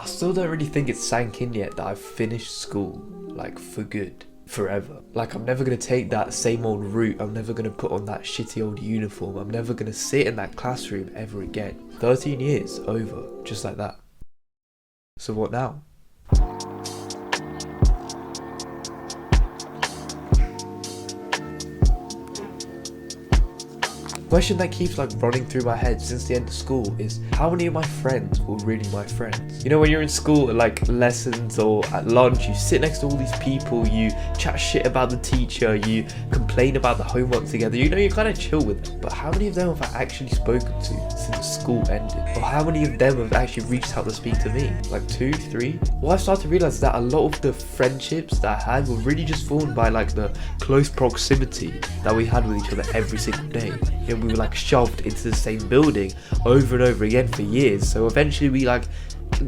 still don't really think it's sank in yet that I've finished school, like for good, forever. Like I'm never gonna take that same old route, I'm never gonna put on that shitty old uniform, I'm never gonna sit in that classroom ever again. 13 years over, just like that. So what now? The question that keeps like running through my head since the end of school is how many of my friends were really my friends? You know, when you're in school at like lessons or at lunch, you sit next to all these people, you chat shit about the teacher, you complain about the homework together, you know, you kind of chill with them. But how many of them have I actually spoken to since school ended? Or how many of them have actually reached out to speak to me? Like 2, 3? What I've started to realise is that a lot of the friendships that I had were really just formed by like the close proximity that we had with each other every single day. You know, we were like shoved into the same building over and over again for years, so eventually we like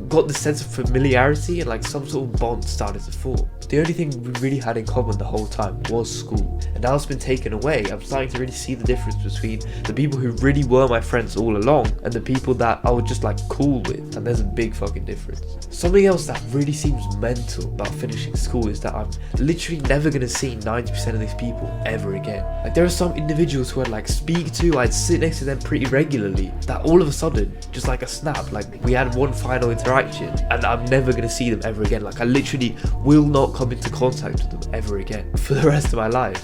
got the sense of familiarity and like some sort of bond started to form. The only thing we really had in common the whole time was school, and now it's been taken away. I'm starting to really see the difference between the people who really were my friends all along and the people that I was just like cool with, and there's a big fucking difference. Something else that really seems mental about finishing school is that I'm literally never gonna see 90% of these people ever again. Like there are some individuals who I'd like speak to, I'd sit next to them pretty regularly, that all of a sudden, just like a snap, like we had one final interaction and I'm never gonna see them ever again. Like I literally will not come into contact with them ever again for the rest of my life.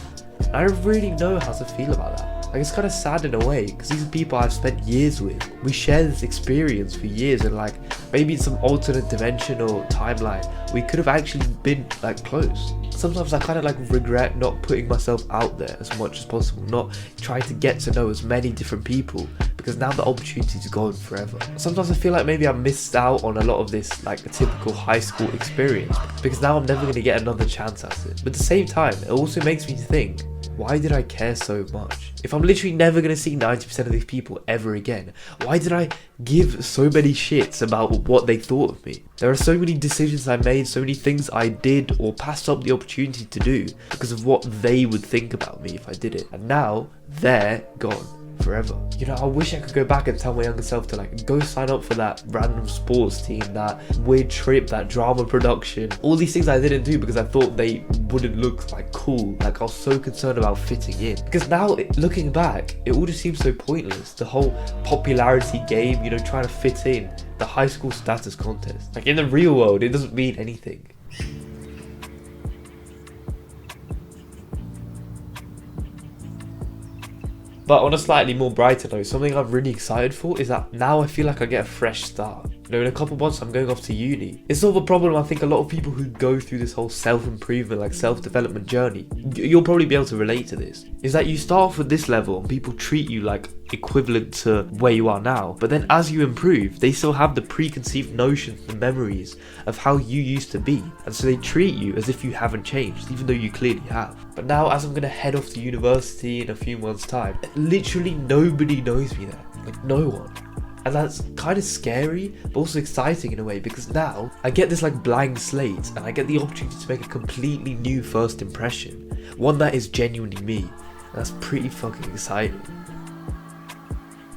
I don't really know how to feel about that. Like it's kind of sad in a way, because these are people I've spent years with. We share this experience for years, and like maybe in some alternate dimension or timeline we could have actually been like close. Sometimes I kind of like regret not putting myself out there as much as possible, not trying to get to know as many different people, because now the opportunity's gone forever. Sometimes I feel like maybe I missed out on a lot of this like a typical high school experience, because now I'm never going to get another chance at it. But at the same time, it also makes me think, why did I care so much? If I'm literally never going to see 90% of these people ever again, why did I give so many shits about what they thought of me? There are so many decisions I made, so many things I did or passed up the opportunity to do because of what they would think about me if I did it. And now, they're gone forever. You know, I wish I could go back and tell my younger self to like go sign up for that random sports team, that weird trip, that drama production, all these things I didn't do because I thought they wouldn't look like cool. Like I was so concerned about fitting in, because now looking back, it all just seems so pointless. The whole popularity game, you know, trying to fit in, the high school status contest, like in the real world it doesn't mean anything. But on a slightly more brighter note, something I'm really excited for is that now I feel like I get a fresh start. You know, in a couple months I'm going off to uni. It's sort of a problem I think a lot of people who go through this whole self-improvement, like self-development journey, you'll probably be able to relate to this, is that you start off at this level and people treat you like equivalent to where you are now, but then as you improve, they still have the preconceived notions and memories of how you used to be, and so they treat you as if you haven't changed, even though you clearly have. But now, as I'm gonna head off to university in a few months' time, literally nobody knows me there, like no one. And that's kind of scary, but also exciting in a way, because now I get this like blank slate and I get the opportunity to make a completely new first impression, one that is genuinely me, and that's pretty fucking exciting.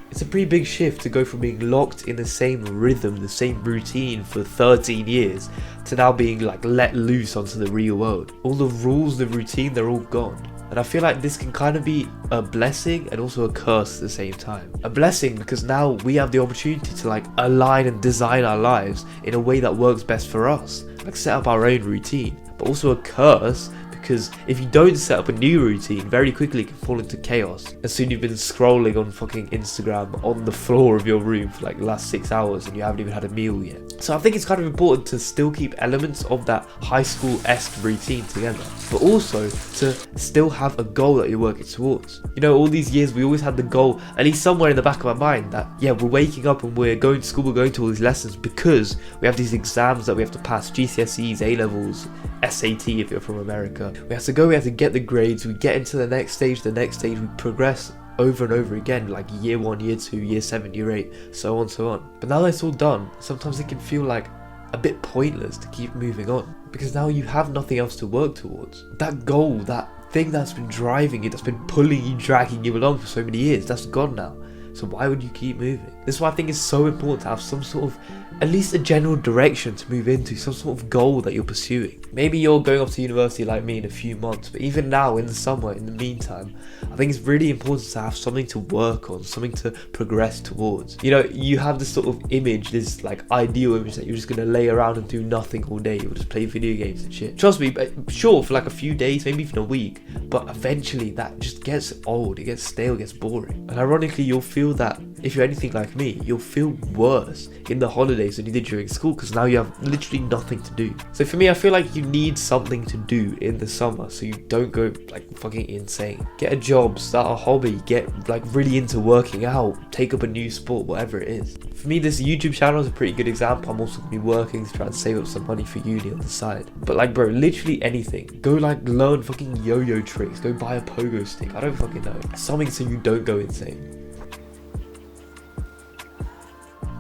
It's a pretty big shift to go from being locked in the same rhythm, the same routine for 13 years, to now being like let loose onto the real world. All the rules, the routine, they're all gone. And I feel like this can kind of be a blessing and also a curse at the same time. A blessing because now we have the opportunity to like align and design our lives in a way that works best for us, like set up our own routine. But also a curse because if you don't set up a new routine, very quickly it can fall into chaos. And soon you've been scrolling on fucking Instagram on the floor of your room for like the last 6 hours and you haven't even had a meal yet. So I think it's kind of important to still keep elements of that high school-esque routine together, but also to still have a goal that you're working towards. You know, all these years we always had the goal, at least somewhere in the back of our mind, that yeah, we're waking up and we're going to school, we're going to all these lessons because we have these exams that we have to pass, GCSEs, A-levels, SAT if you're from America. We have to go, we have to get the grades, we get into the next stage, we progress over and over again, like year 1, year 2, year 7, year 8, so on, so on. But now that it's all done, sometimes it can feel like a bit pointless to keep moving on, because now you have nothing else to work towards. That goal, that thing that's been driving you, that's been pulling you, dragging you along for so many years, that's gone now. So why would you keep moving? This is why I think it's so important to have some sort of, at least a general direction to move into, some sort of goal that you're pursuing. Maybe you're going off to university like me in a few months, but even now in the summer, in the meantime, I think it's really important to have something to work on, something to progress towards. You know, you have this sort of image, this like ideal image that you're just gonna lay around and do nothing all day. You'll just play video games and shit. Trust me, sure, for like a few days, maybe even a week, but eventually that just gets old, it gets stale, it gets boring. And ironically, you'll feel that, if you're anything like me, you'll feel worse in the holidays than you did during school, because now you have literally nothing to do. So for me, I feel like you need something to do in the summer so you don't go like fucking insane. Get a job, start a hobby, get like really into working out, take up a new sport, whatever it is. For me, this YouTube channel is a pretty good example. I'm also gonna be working to try and save up some money for uni on the side. But like, bro, literally anything. Go like learn fucking yo-yo tricks, go buy a pogo stick, I don't fucking know. Something so you don't go insane.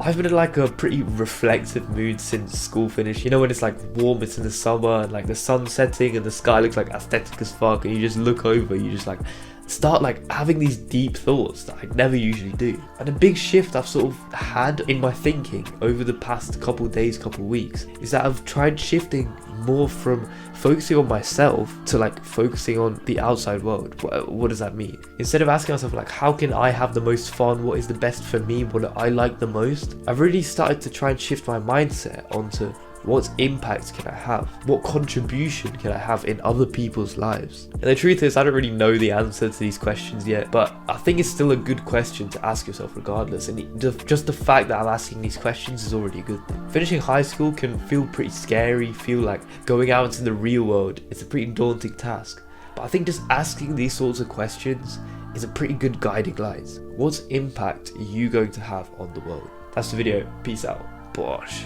I've been in like a pretty reflective mood since school finished. You know, when it's like warm, it's in the summer and like the sun's setting and the sky looks like aesthetic as fuck, and you just look over, you just like start like having these deep thoughts that I never usually do. And a big shift I've sort of had in my thinking over the past couple days, couple weeks, is that I've tried shifting more from focusing on myself to like focusing on the outside world. What does that mean? Instead of asking myself like, how can I have the most fun? What is the best for me? What do I like the most? I've really started to try and shift my mindset onto what impact can I have? What contribution can I have in other people's lives? And the truth is, I don't really know the answer to these questions yet, but I think it's still a good question to ask yourself regardless. And just the fact that I'm asking these questions is already a good thing. Finishing high school can feel pretty scary, feel like going out into the real world. It's a pretty daunting task. But I think just asking these sorts of questions is a pretty good guiding light. What impact are you going to have on the world? That's the video. Peace out. Bosh.